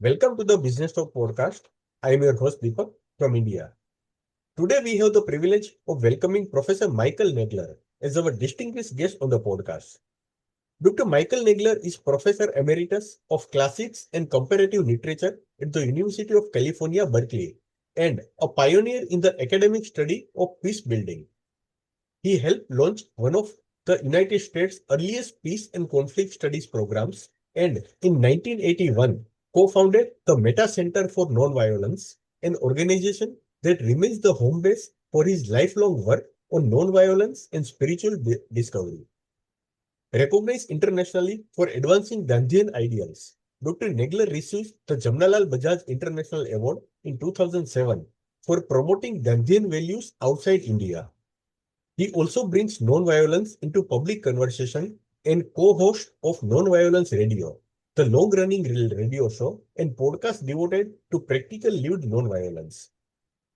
Welcome to the Businesstalk podcast. I am your host Deepak from India. Today we have the privilege of welcoming Professor Michael Nagler as our distinguished guest on the podcast. Dr. Michael Nagler is Professor Emeritus of Classics and Comparative Literature at the University of California, Berkeley, and a pioneer in the academic study of peacebuilding. He helped launch one of the United States' earliest peace and conflict studies programs, and in 1981 co-founded the Meta Center for Nonviolence, an organization that remains the home base for his lifelong work on nonviolence and spiritual discovery. Recognized internationally for advancing Gandhian ideals, Dr. Nagler received the Jamnalal Bajaj International Award in 2007 for promoting Gandhian values outside India. He also brings nonviolence into public conversation and co-host of Nonviolence Radio, the long-running radio show and podcast devoted to practical lived nonviolence.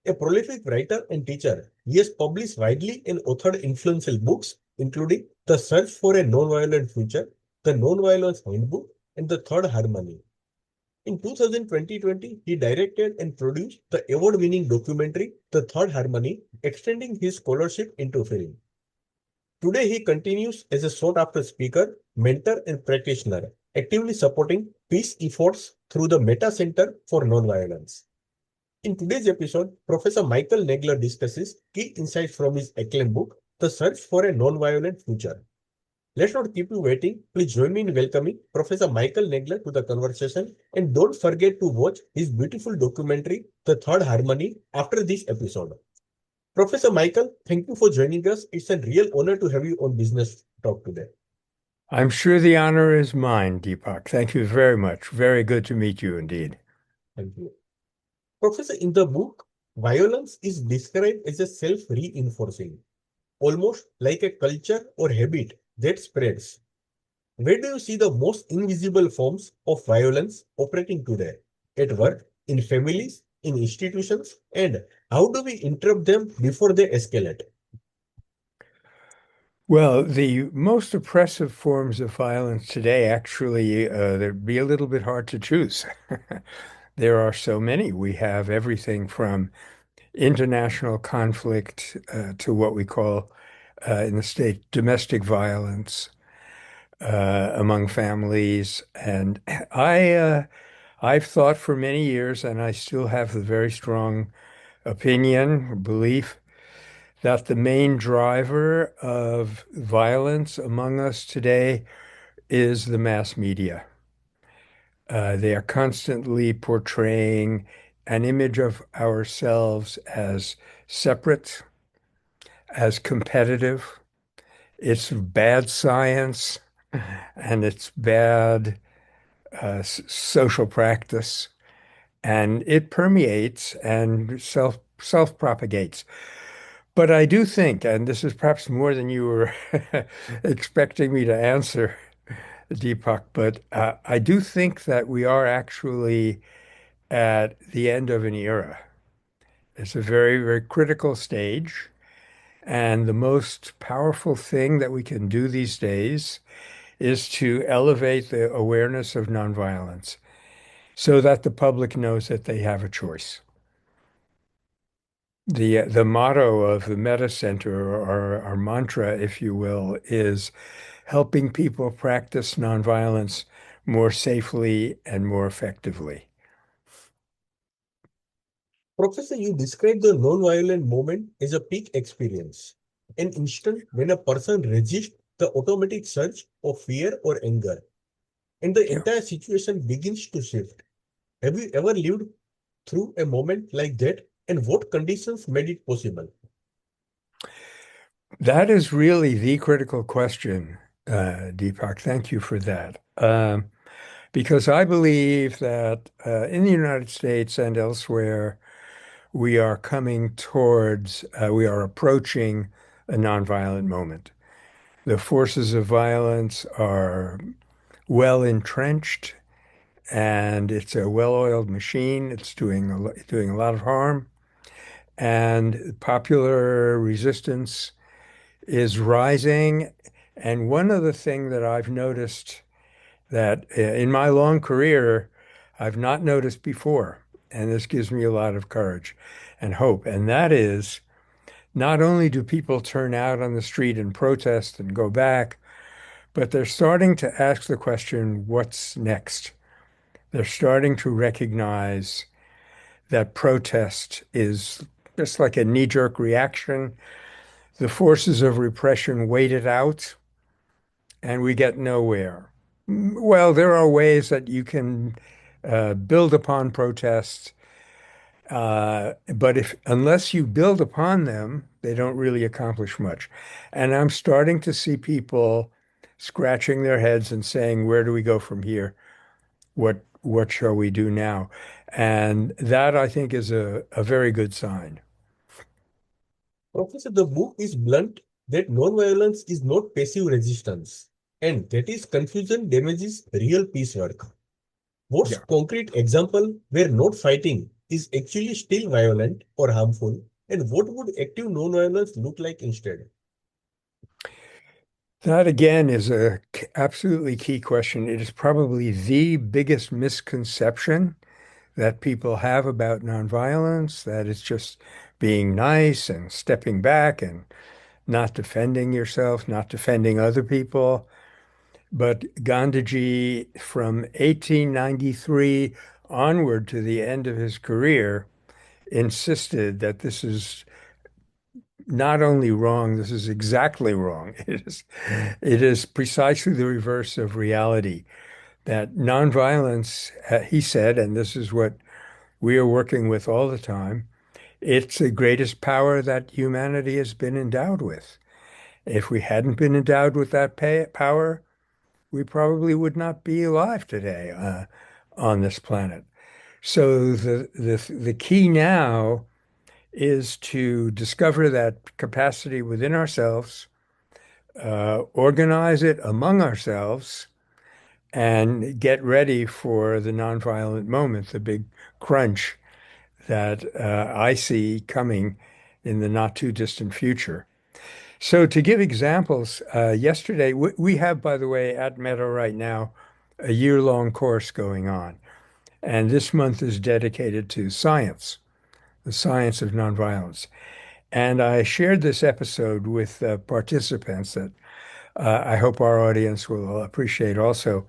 A prolific writer and teacher, he has published widely and authored influential books, including The Search for a Nonviolent Future, The Nonviolence Handbook, and The Third Harmony. In 2020, he directed and produced the award-winning documentary The Third Harmony, extending his scholarship into film. Today, he continues as a sought-after speaker, mentor, and practitioner, actively supporting peace efforts through the Meta Center for Nonviolence. In today's episode, Professor Michael Nagler discusses key insights from his acclaimed book, The Search for a Nonviolent Future. Let's not keep you waiting. Please join me in welcoming Professor Michael Nagler to the conversation, and don't forget to watch his beautiful documentary, The Third Harmony, after this episode. Professor Michael, thank you for joining us. It's a real honor to have you on Business Talk today. I'm sure the honor is mine, Deepak. Thank you very much. Very good to meet you indeed. Thank you. Professor, in the book, violence is described as a self-reinforcing, almost like a culture or habit that spreads. Where do you see the most invisible forms of violence operating today? At work, in families, in institutions, and how do we interrupt them before they escalate? Well, the most oppressive forms of violence today actually, they'd be a little bit hard to choose. There are so many. We have everything from international conflict to what we call in the state domestic violence among families. And I've thought for many years, and I still have the very strong opinion, belief that the main driver of violence among us today is the mass media. They are constantly portraying an image of ourselves as separate, as competitive. It's bad science and it's bad social practice, and it permeates and self-propagates. But I do think, and this is perhaps more than you were expecting me to answer, Deepak, but I do think that we are actually at the end of an era. It's a very, very critical stage. And the most powerful thing that we can do these days is to elevate the awareness of nonviolence so that the public knows that they have a choice. The motto of the Meta Center, or our mantra, if you will, is helping people practice nonviolence more safely and more effectively. Professor, you describe the non-violent moment as a peak experience, an instant when a person resists the automatic surge of fear or anger, and the Yeah. entire situation begins to shift. Have you ever lived through a moment like that, and what conditions made it possible? That is really the critical question, Deepak. Thank you for that. Because I believe that in the United States and elsewhere, we are coming towards, we are approaching a nonviolent moment. The forces of violence are well entrenched, and it's a well-oiled machine. It's doing a lot of harm, and popular resistance is rising. And one of the things that I've noticed that in my long career, I've not noticed before. And this gives me a lot of courage and hope. And that is not only do people turn out on the street and protest and go back, but they're starting to ask the question, what's next? They're starting to recognize that protest is just like a knee-jerk reaction. The forces of repression wait it out, and we get nowhere. Well, there are ways that you can build upon protests, but if unless you build upon them, they don't really accomplish much. And I'm starting to see people scratching their heads and saying, "Where do we go from here? What shall we do now?" And that I think is a very good sign. Professor, the book is blunt that non-violence is not passive resistance, and that is confusion damages real peace work. What's Yeah. concrete example where not fighting is actually still violent or harmful, and what would active non-violence look like instead? That again is a absolutely key question. It is probably the biggest misconception that people have about nonviolence, that it's just being nice and stepping back and not defending yourself, not defending other people. But Gandhiji, from 1893 onward to the end of his career, insisted that this is not only wrong, this is exactly wrong. It is precisely the reverse of reality. That nonviolence, he said, and this is what we are working with all the time, it's the greatest power that humanity has been endowed with. If we hadn't been endowed with that power, we probably would not be alive today on this planet. So the key now is to discover that capacity within ourselves, organize it among ourselves, and get ready for the nonviolent moment, the big crunch that I see coming in the not too distant future. So to give examples, yesterday we have, by the way, at Meta right now, a year-long course going on. And this month is dedicated to science, the science of nonviolence. And I shared this episode with participants that I hope our audience will appreciate also.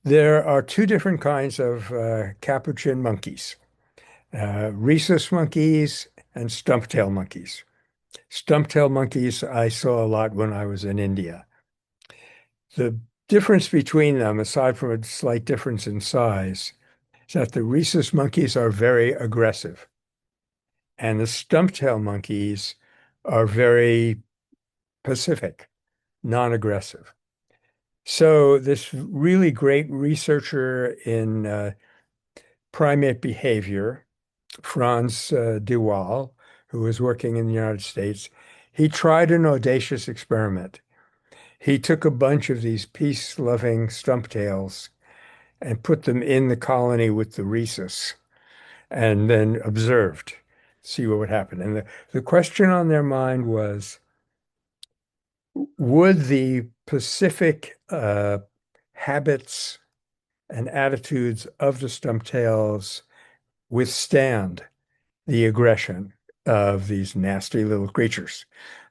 There are two different kinds of capuchin monkeys, rhesus monkeys and stump-tail monkeys. Stump-tail monkeys I saw a lot when I was in India. The difference between them, aside from a slight difference in size, is that the rhesus monkeys are very aggressive and the stump-tail monkeys are very pacific, non-aggressive. So this really great researcher in primate behavior, Franz de Waal, who was working in the United States, he tried an audacious experiment. He took a bunch of these peace-loving stump-tails and put them in the colony with the rhesus and then observed, see what would happen. And the question on their mind was, would the Pacific habits and attitudes of the stump-tails withstand the aggression of these nasty little creatures,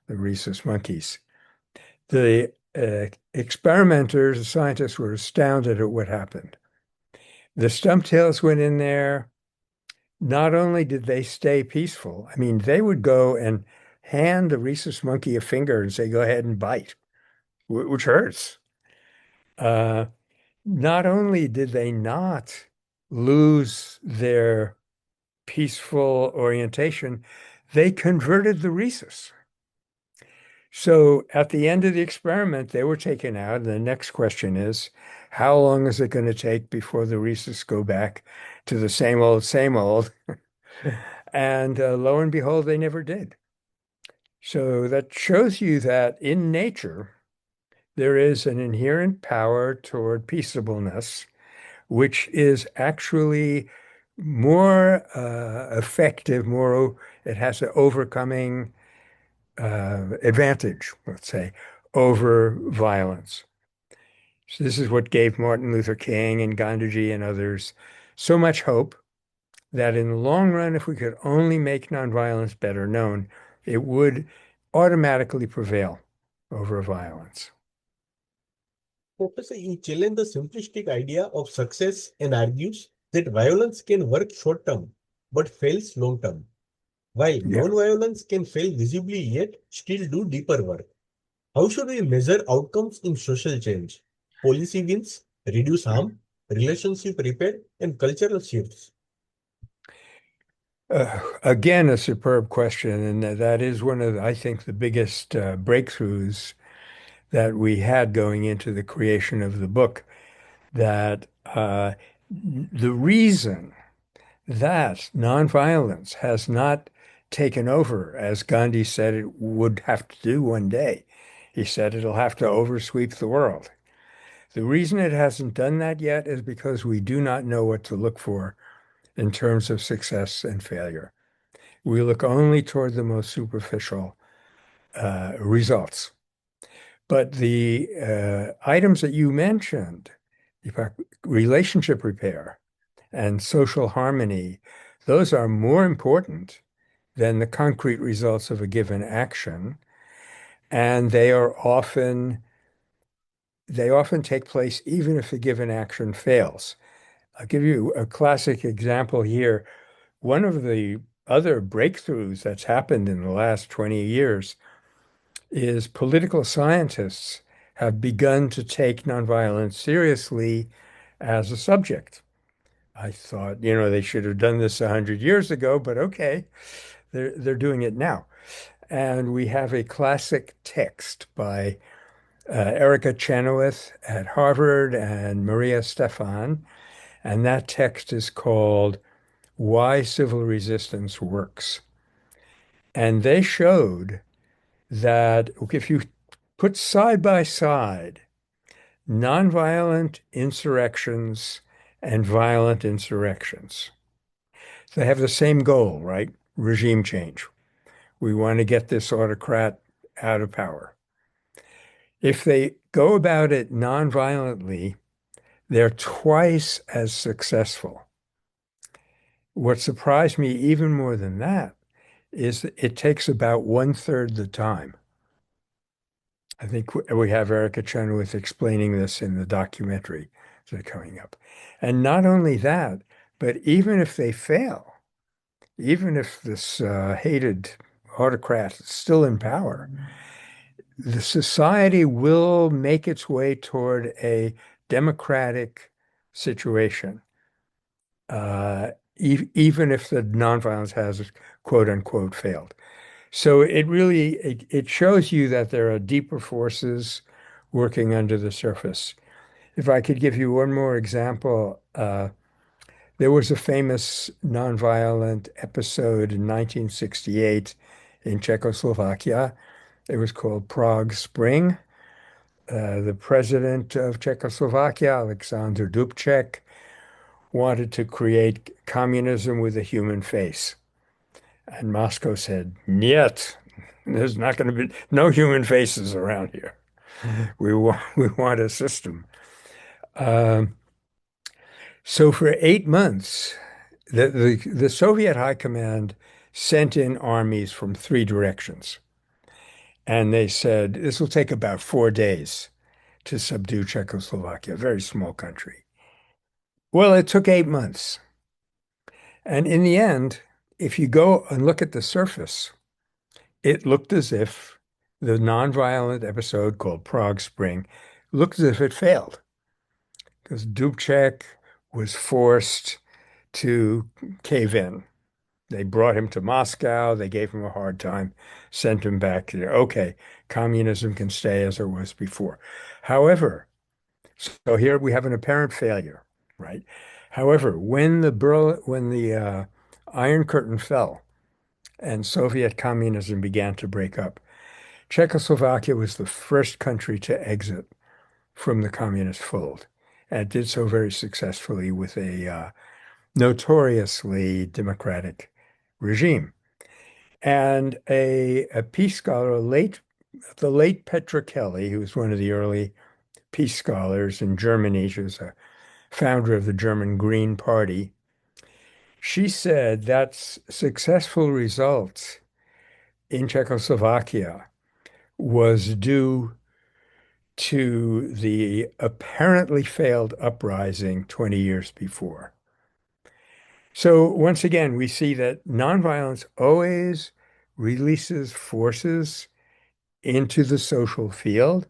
the rhesus monkeys? The experimenters, the scientists were astounded at what happened. The stump-tails went in there. Not only did they stay peaceful, I mean, they would go and hand the rhesus monkey a finger and say, go ahead and bite, which hurts. Uh, Not only did they not lose their peaceful orientation, they converted the rhesus. So at the end of the experiment, they were taken out. And the next question is, how long is it going to take before the rhesus go back to the same old, same old? And lo and behold, they never did. So that shows you that in nature, there is an inherent power toward peaceableness, which is actually more effective, more, it has an overcoming advantage, let's say, over violence. So this is what gave Martin Luther King and Gandhiji and others so much hope that in the long run, if we could only make nonviolence better known, it would automatically prevail over violence. Professor, you challenge the simplistic idea of success and argues that violence can work short term but fails long term, while Yeah. non-violence can fail visibly yet still do deeper work. How should we measure outcomes in social change? Policy wins, reduce harm, relationship repair, and cultural shifts. Again, a superb question, and that is one of, I think, the biggest breakthroughs that we had going into the creation of the book. That the reason that nonviolence has not taken over, as Gandhi said it would have to do one day. He said it'll have to oversweep the world. The reason it hasn't done that yet is because we do not know what to look for in terms of success and failure. We look only toward the most superficial results. But the items that you mentioned, in fact, relationship repair and social harmony, those are more important than the concrete results of a given action. And they often take place even if the given action fails. I'll give you a classic example here. One of the other breakthroughs that's happened in the last 20 years is political scientists have begun to take nonviolence seriously as a subject. I thought, they should have done this 100 years ago, but okay, they're doing it now. And we have a classic text by Erica Chenoweth at Harvard and Maria Stephan, and that text is called Why Civil Resistance Works. And they showed that if you put side by side nonviolent insurrections and violent insurrections, they have the same goal, right? Regime change. We want to get this autocrat out of power. If they go about it nonviolently, they're twice as successful. What surprised me even more than that is that it takes about one-third the time. I think we have Erica Chenoweth explaining this in the documentary that's coming up. And not only that, but even if they fail, even if this hated autocrat is still in power, the society will make its way toward a democratic situation, even if the nonviolence has quote unquote failed. So it shows you that there are deeper forces working under the surface. If I could give you one more example, there was a famous nonviolent episode in 1968 in Czechoslovakia. It was called Prague Spring. The president of Czechoslovakia, Alexander Dubček, wanted to create communism with a human face. And Moscow said, "Niet, there's not going to be no human faces around here. We want a system." Um, so for 8 months, the Soviet High Command sent in armies from three directions. And they said, this will take about 4 days to subdue Czechoslovakia, a very small country. Well, it took 8 months. And in the end, if you go and look at the surface, it looked as if the nonviolent episode called Prague Spring looked as if it failed because Dubček was forced to cave in. They brought him to Moscow. They gave him a hard time, sent him back there. Okay, communism can stay as it was before. However, so here we have an apparent failure, right? However, when the Iron Curtain fell and Soviet communism began to break up, Czechoslovakia was the first country to exit from the communist fold, and did so very successfully with a notoriously democratic regime. And a peace scholar, the late Petra Kelly, who was one of the early peace scholars in Germany. She was a founder of the German Green Party. She said that successful results in Czechoslovakia was due to the apparently failed uprising 20 years before. So once again, we see that nonviolence always releases forces into the social field,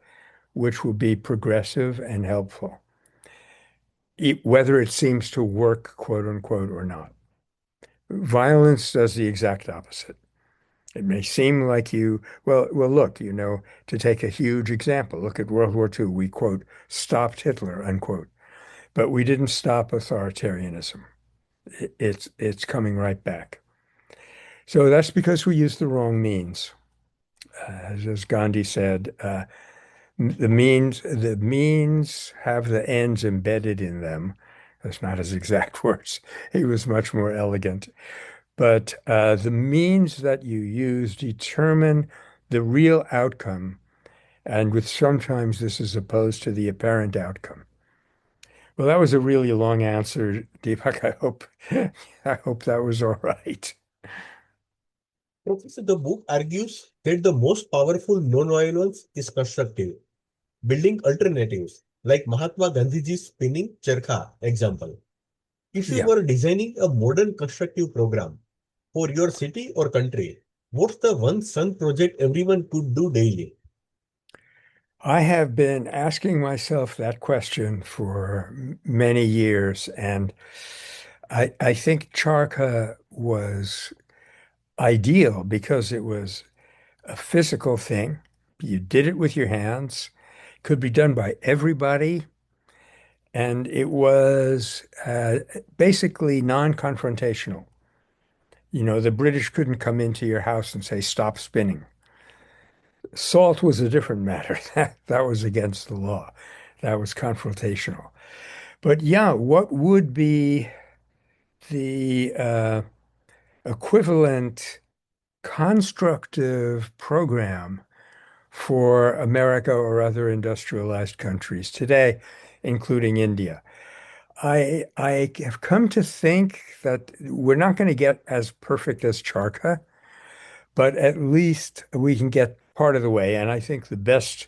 which will be progressive and helpful, whether it seems to work, quote unquote, or not. Violence does the exact opposite. It may seem like look, to take a huge example, look at World War II. We, quote, stopped Hitler, unquote, but we didn't stop authoritarianism. It's coming right back. So that's because we used the wrong means. As Gandhi said, the means have the ends embedded in them. That's not his exact words. He was much more elegant. But the means that you use determine the real outcome, and with sometimes this is opposed to the apparent outcome. Well, that was a really long answer, Deepak. I hope that was all right. Professor, the book argues that the most powerful non-violence is constructive, building alternatives, like Mahatma Gandhiji's spinning charkha example. If you Yeah, were designing a modern constructive program for your city or country, what's the one sun project everyone could do daily? I have been asking myself that question for many years, and I think Charkha was ideal because it was a physical thing. You did it with your hands, could be done by everybody, and it was basically non-confrontational. The British couldn't come into your house and say, stop spinning. Salt was a different matter. That was against the law. That was confrontational. But yeah, what would be the equivalent constructive program for America or other industrialized countries today, including India? I have come to think that we're not going to get as perfect as Charkha, but at least we can get part of the way. And I think the best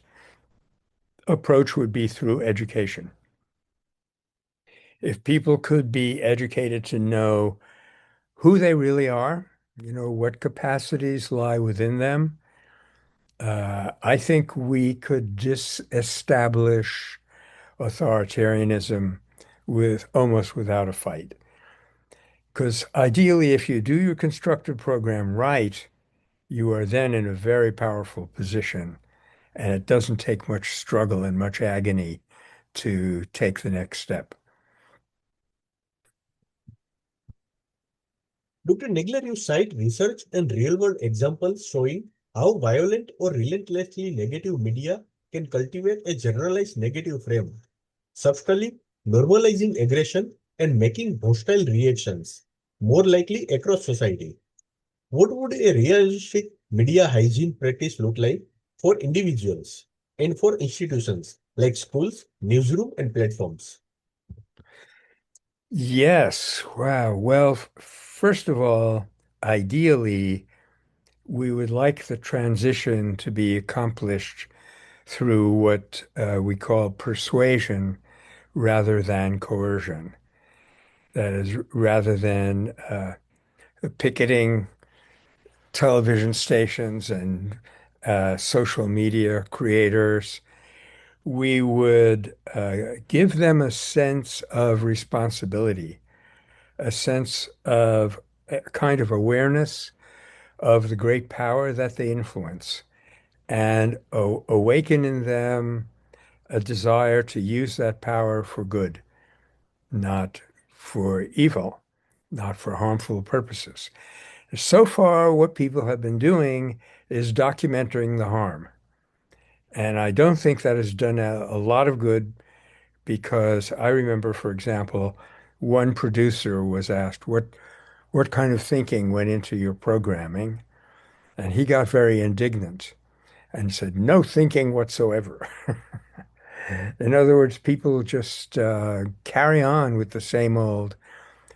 approach would be through education. If people could be educated to know who they really are, what capacities lie within them, I think we could disestablish authoritarianism with almost without a fight. Because ideally, if you do your constructive program right, you are then in a very powerful position, and it doesn't take much struggle and much agony to take the next step. Dr. Nagler, you cite research and real-world examples showing how violent or relentlessly negative media can cultivate a generalized negative frame, subtly normalizing aggression and making hostile reactions more likely across society. What would a realistic media hygiene practice look like for individuals and for institutions like schools, newsroom, and platforms? Yes. Wow. Well, first of all, ideally, we would like the transition to be accomplished through what we call persuasion rather than coercion. That is, rather than picketing television stations and social media creators, we would give them a sense of responsibility, a sense of a kind of awareness of the great power that they influence, and awaken in them a desire to use that power for good, not for evil, not for harmful purposes. So far, what people have been doing is documenting the harm. And I don't think that has done a lot of good because I remember, for example, one producer was asked, what kind of thinking went into your programming? And he got very indignant and said, no thinking whatsoever. In other words, people just carry on with the same old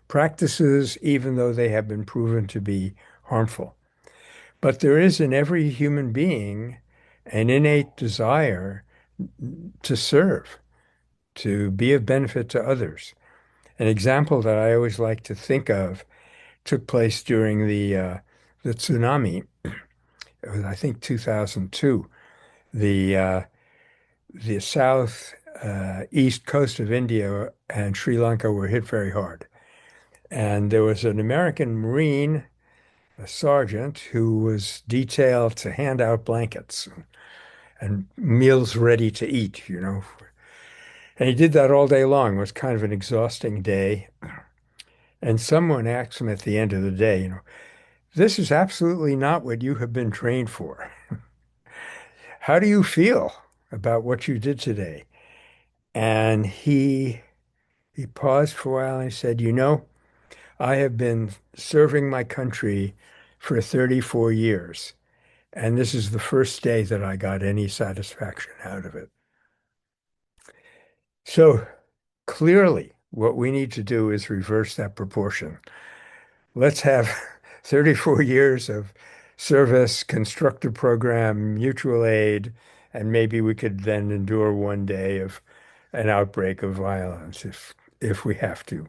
practices, even though they have been proven to be harmful. But there is in every human being an innate desire to serve, to be of benefit to others. An example that I always like to think of took place during the tsunami. It was, I think, 2002. The the south east coast of India and Sri Lanka were hit very hard. And there was an American Marine, a sergeant, who was detailed to hand out blankets and meals ready to eat, you know. And he did that all day long. It was kind of an exhausting day. And someone asked him at the end of the day, you know, this is absolutely not what you have been trained for. How do you feel about what you did today? And he paused for a while and he said, you know, I have been serving my country for 34 years, and this is the first day that I got any satisfaction out of it. So clearly, what we need to do is reverse that proportion. Let's have 34 years of service, constructive program, mutual aid, and maybe we could then endure one day of an outbreak of violence if we have to.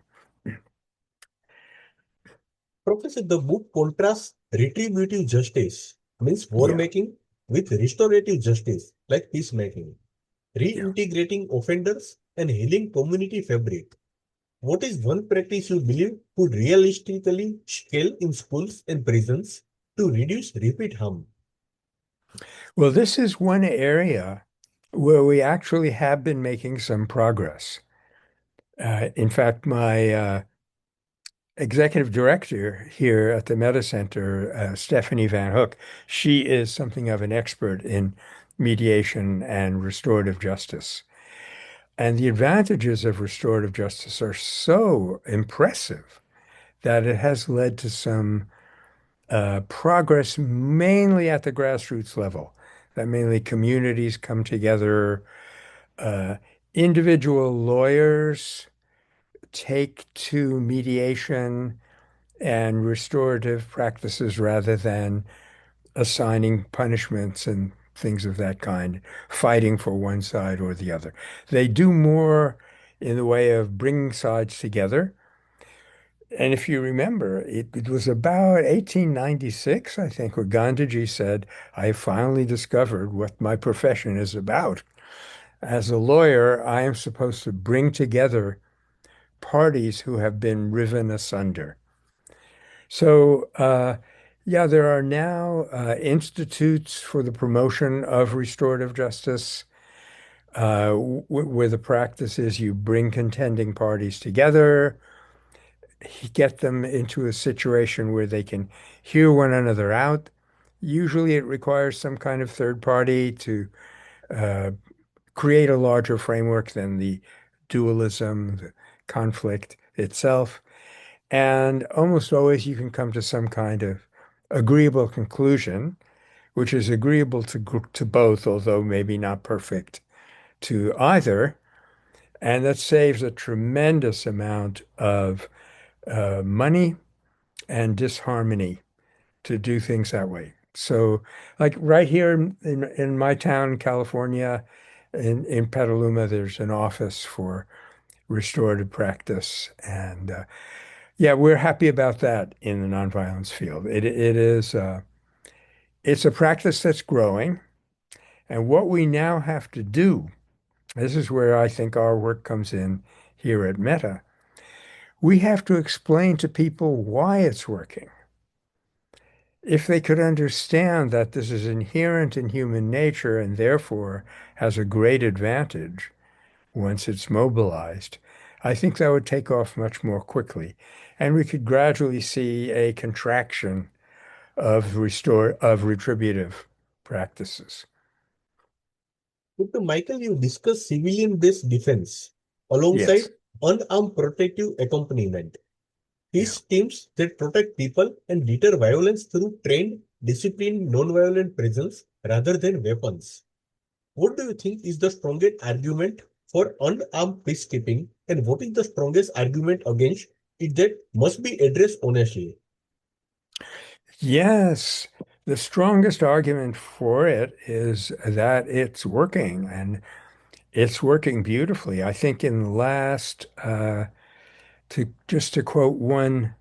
Professor, the book contrasts retributive justice, means war Yeah, making, with restorative justice, like peacemaking, yeah. reintegrating offenders and healing community fabric. What is one practice you believe could realistically scale in schools and prisons to reduce repeat harm? Well, this is one area where we actually have been making some progress. In fact, my executive director here at the Meta Center, Stephanie Van Hook, she is something of an expert in mediation and restorative justice. And the advantages of restorative justice are so impressive that it has led to some progress mainly at the grassroots level, that mainly communities come together, uh, individual lawyers take to mediation and restorative practices rather than assigning punishments and things of that kind, fighting for one side or the other. They do more in the way of bringing sides together. And if you remember, it was about 1896, I think, where Gandhiji said, I finally discovered what my profession is about. As a lawyer, I am supposed to bring together parties who have been riven asunder. So, yeah, there are now institutes for the promotion of restorative justice, where the practice is you bring contending parties together, get them into a situation where they can hear one another out. Usually, it requires some kind of third party to uh, create a larger framework than the dualism, the conflict itself. And almost always you can come to some kind of agreeable conclusion, which is agreeable to both, although maybe not perfect to either. And that saves a tremendous amount of money and disharmony to do things that way. So, like right here in my town, California, in Petaluma, there's an office for restorative practice. And yeah, we're happy about that in the nonviolence field. It is it's a practice that's growing. And what we now have to do, this is where I think our work comes in here at Meta. We have to explain to people why it's working. If they could understand that this is inherent in human nature and therefore has a great advantage once it's mobilized, I think that would take off much more quickly. And we could gradually see a contraction of retributive practices. Dr. Michael, you discuss civilian-based defense alongside Yes. unarmed protective accompaniment. Yeah. Peace teams that protect people and deter violence through trained, disciplined, non-violent presence rather than weapons. What do you think is the strongest argument for unarmed peacekeeping, and what is the strongest argument against it that must be addressed honestly? Yes, the strongest argument for it is that it's working and it's working beautifully. I think in the last, to quote one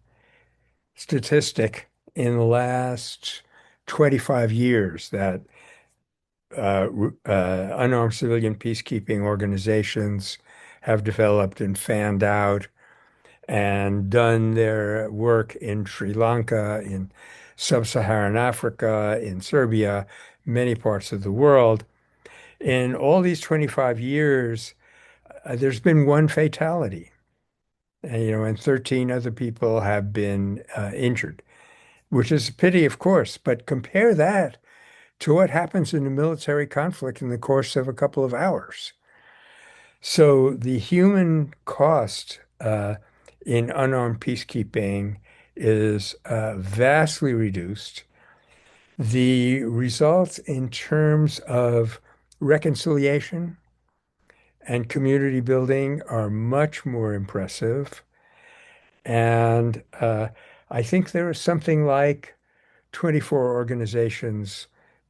statistic, in the last 25 years, that unarmed civilian peacekeeping organizations have developed and fanned out and done their work in Sri Lanka, in sub-Saharan Africa, in Serbia, many parts of the world. In all these 25 years, there's been one fatality, and 13 other people have been injured, which is a pity, of course, but compare that to what happens in a military conflict in the course of a couple of hours. So the human cost in unarmed peacekeeping is vastly reduced. The results in terms of reconciliation and community building are much more impressive. And I think there is something like 24 organizations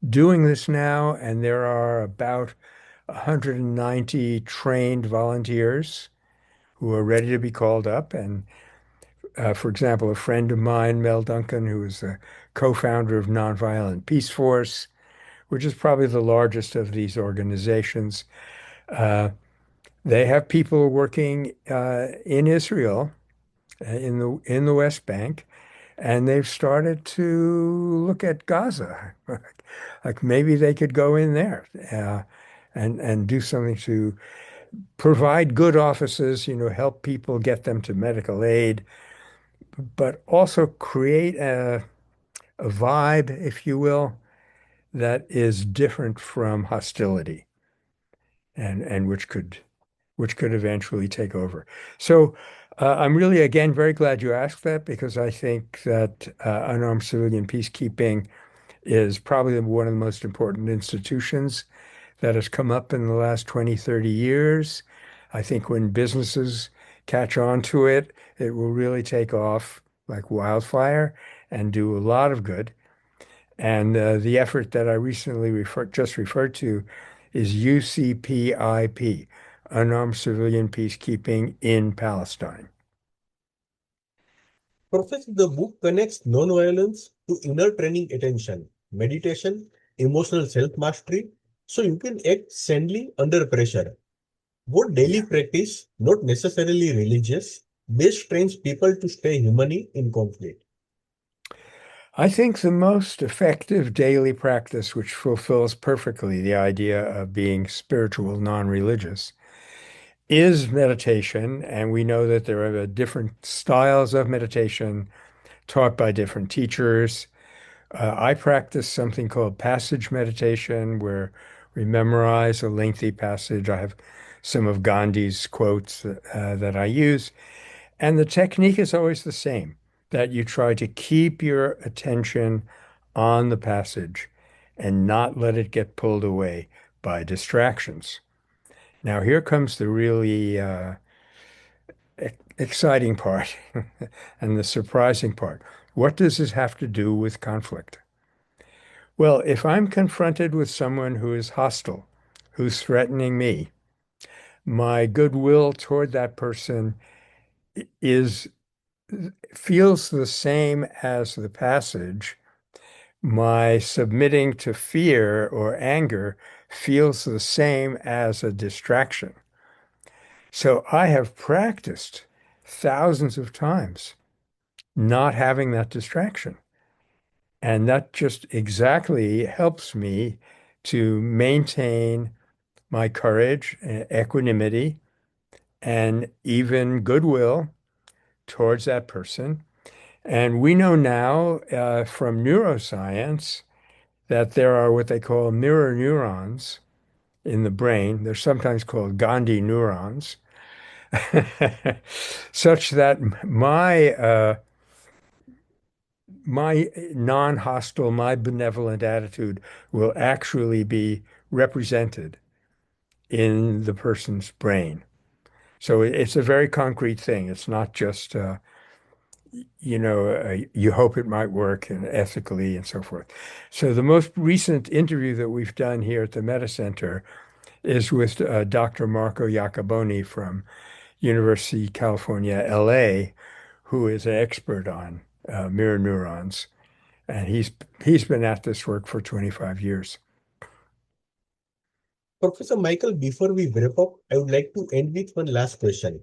doing this now, and there are about 190 trained volunteers who are ready to be called up. And for example, a friend of mine, Mel Duncan, who is a co-founder of Nonviolent Peace Force, which is probably the largest of these organizations, uh, they have people working in Israel, in the West Bank, and they've started to look at Gaza, like maybe they could go in there and do something to provide good offices, help people get them to medical aid, but also create a vibe, if you will, that is different from hostility and which could eventually take over. So I'm really, again, very glad you asked that because I think that unarmed civilian peacekeeping is probably one of the most important institutions that has come up in the last 20, 30 years. I think when businesses catch on to it, it will really take off like wildfire and do a lot of good. And the effort that I recently just referred to is UCPIP, Unarmed Civilian Peacekeeping in Palestine. Professor, the book connects nonviolence to inner training attention, meditation, emotional self-mastery, so you can act sanely under pressure. What daily Yeah. practice, not necessarily religious, best trains people to stay humane in conflict? I think the most effective daily practice, which fulfills perfectly the idea of being spiritual, non-religious, is meditation. And we know that there are different styles of meditation taught by different teachers. I practice something called passage meditation, where we memorize a lengthy passage. I have some of Gandhi's quotes that I use. And the technique is always the same, that you try to keep your attention on the passage and not let it get pulled away by distractions. Now, here comes the really exciting part and the surprising part. What does this have to do with conflict? Well, if I'm confronted with someone who is hostile, who's threatening me, my goodwill toward that person is feels the same as the passage. My submitting to fear or anger feels the same as a distraction. So I have practiced thousands of times not having that distraction. And that just exactly helps me to maintain my courage, equanimity, and even goodwill towards that person. And we know now from neuroscience that there are what they call mirror neurons in the brain. They're sometimes called Gandhi neurons, such that my non-hostile, my benevolent attitude will actually be represented in the person's brain. So it's a very concrete thing. It's not just, you hope it might work and ethically and so forth. So the most recent interview that we've done here at the Meta Center is with Dr. Marco Iacoboni from University of California, LA, who is an expert on mirror neurons. And he's been at this work for 25 years. Professor Michael, before we wrap up, I would like to end with one last question.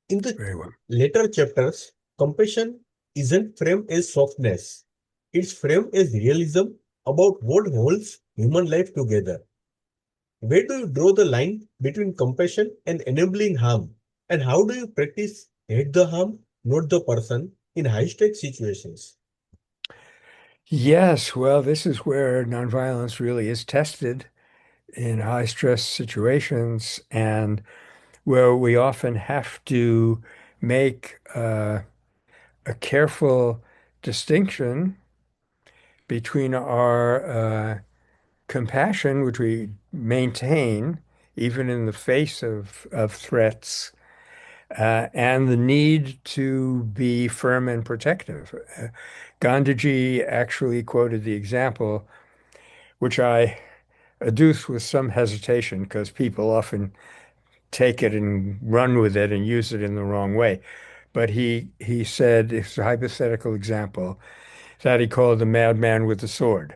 In the Very well. later chapters, compassion isn't framed as softness. It's framed as realism about what holds human life together. Where do you draw the line between compassion and enabling harm? And how do you practice hate the harm, not the person, in high-stakes situations? Yes, well, this is where nonviolence really is tested in high stress situations and where we often have to make a careful distinction between our compassion, which we maintain even in the face of threats, and the need to be firm and protective. Gandhiji actually quoted the example, which I adduce with some hesitation because people often take it and run with it and use it in the wrong way. But he said, it's a hypothetical example, that he called the madman with the sword.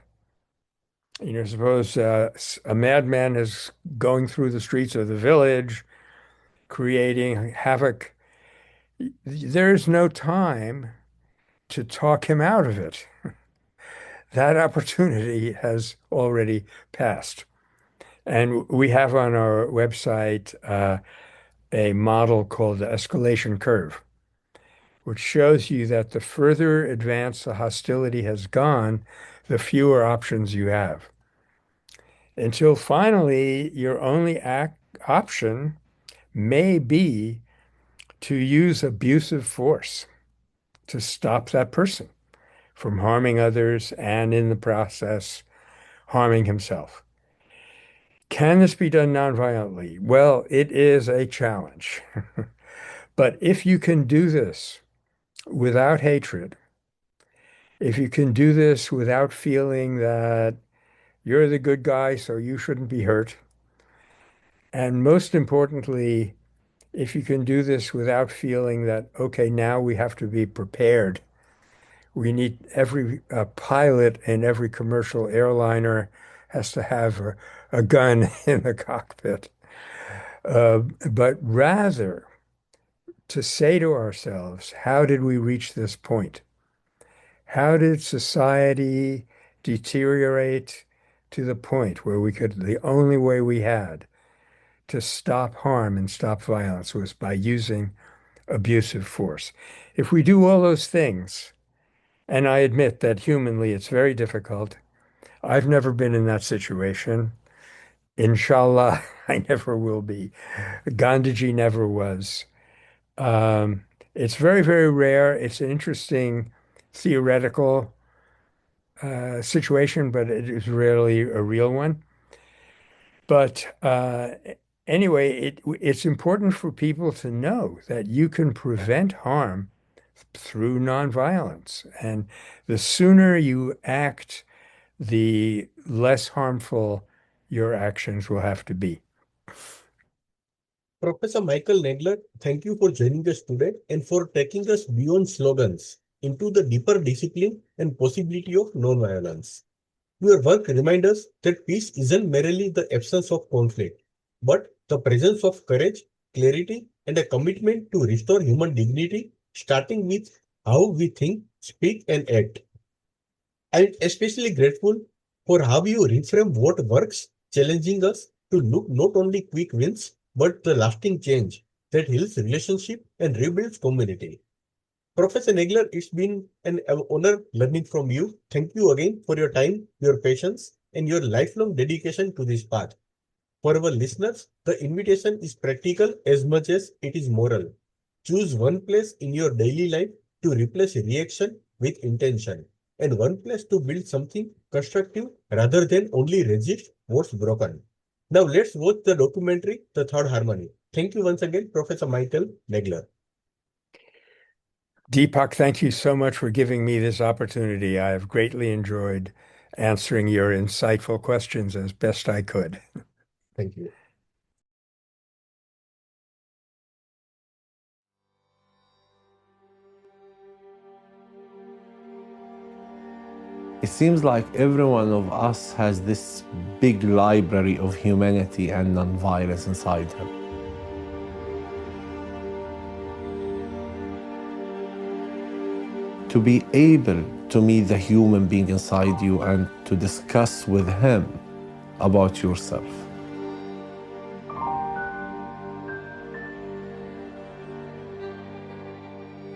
Suppose a madman is going through the streets of the village, creating havoc. There's no time to talk him out of it. That opportunity has already passed. And we have on our website a model called the escalation curve, which shows you that the further advanced the hostility has gone, the fewer options you have. Until finally, your only option may be to use abusive force to stop that person from harming others and in the process harming himself. Can this be done nonviolently? Well, it is a challenge. But if you can do this without hatred, if you can do this without feeling that you're the good guy, so you shouldn't be hurt, and most importantly, if you can do this without feeling that, okay, now we have to be prepared. We need every pilot and every commercial airliner has to have a gun in the cockpit. But rather to say to ourselves, how did we reach this point? How did society deteriorate to the point where the only way we had to stop harm and stop violence was by using abusive force? If we do all those things, and I admit that humanly it's very difficult. I've never been in that situation. Inshallah, I never will be. Gandhiji never was. It's very, very rare. It's an interesting theoretical situation, but it is rarely a real one. But anyway, it's important for people to know that you can prevent harm through nonviolence. And the sooner you act, the less harmful your actions will have to be. Professor Michael Nagler, thank you for joining us today and for taking us beyond slogans into the deeper discipline and possibility of nonviolence. Your work reminds us that peace isn't merely the absence of conflict, but the presence of courage, clarity, and a commitment to restore human dignity, starting with how we think, speak, and act. I'm especially grateful for how you reframe what works, challenging us to look not only quick wins, but the lasting change that heals relationship and rebuilds community. Professor Nagler, it's been an honor learning from you. Thank you again for your time, your patience, and your lifelong dedication to this path. For our listeners, the invitation is practical as much as it is moral. Choose one place in your daily life to replace reaction with intention, and one place to build something constructive rather than only resist what's broken. Now let's watch the documentary, The Third Harmony. Thank you once again, Professor Michael Nagler. Deepak, thank you so much for giving me this opportunity. I have greatly enjoyed answering your insightful questions as best I could. Thank you. It seems like every one of us has this big library of humanity and nonviolence inside him. To be able to meet the human being inside you and to discuss with him about yourself.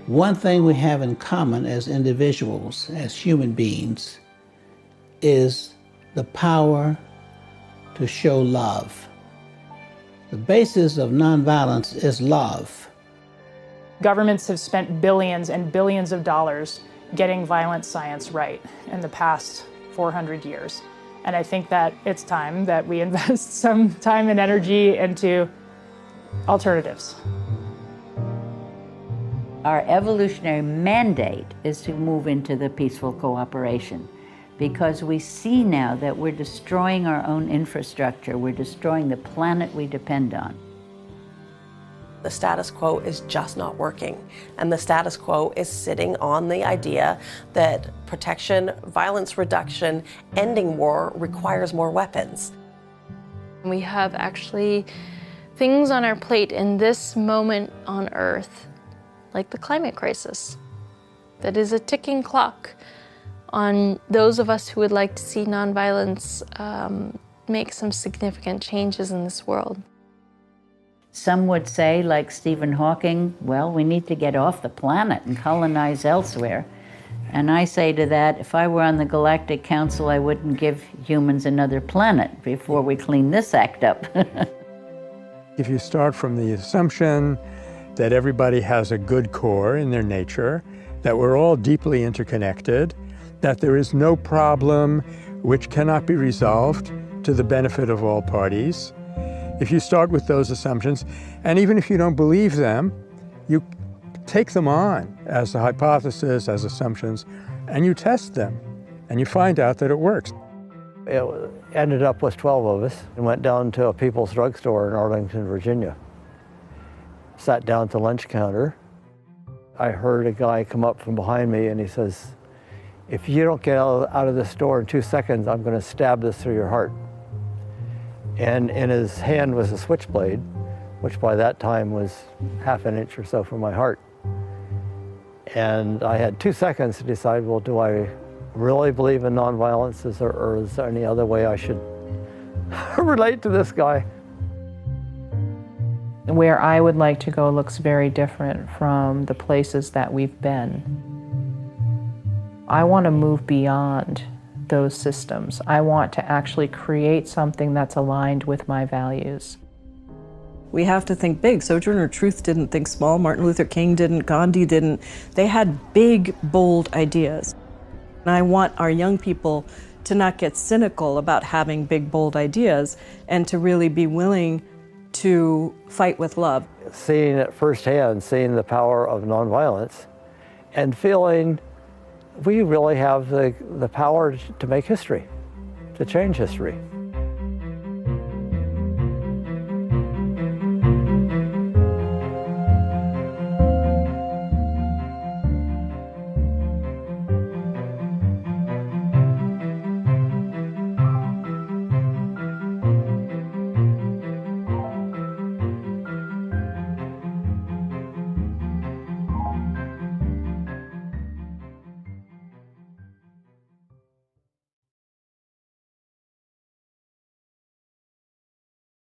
One thing we have in common as individuals, as human beings, is the power to show love. The basis of nonviolence is love. Governments have spent billions and billions of dollars getting violent science right in the past 400 years. And I think that it's time that we invest some time and energy into alternatives. Our evolutionary mandate is to move into the peaceful cooperation because we see now that we're destroying our own infrastructure, we're destroying the planet we depend on. The status quo is just not working, and the status quo is sitting on the idea that protection, violence reduction, ending war requires more weapons. We have actually things on our plate in this moment on Earth, like the climate crisis, that is a ticking clock on those of us who would like to see nonviolence make some significant changes in this world. Some would say, like Stephen Hawking, well, we need to get off the planet and colonize elsewhere. And I say to that, if I were on the Galactic Council, I wouldn't give humans another planet before we clean this act up. If you start from the assumption that everybody has a good core in their nature, that we're all deeply interconnected, that there is no problem which cannot be resolved to the benefit of all parties. If you start with those assumptions, and even if you don't believe them, you take them on as a hypothesis, as assumptions, and you test them, and you find out that it works. It ended up with 12 of us and went down to a People's Drugstore in Arlington, Virginia. Sat down at the lunch counter. I heard a guy come up from behind me and he says, if you don't get out of this store in 2 seconds, I'm going to stab this through your heart. And in his hand was a switchblade, which by that time was half an inch or so from my heart. And I had 2 seconds to decide, well, do I really believe in nonviolence, or is there any other way I should relate to this guy? Where I would like to go looks very different from the places that we've been. I want to move beyond those systems. I want to actually create something that's aligned with my values. We have to think big. Sojourner Truth didn't think small, Martin Luther King didn't, Gandhi didn't. They had big, bold ideas. And I want our young people to not get cynical about having big, bold ideas and to really be willing to fight with love. Seeing it firsthand, seeing the power of nonviolence and feeling we really have the power to make history, to change history.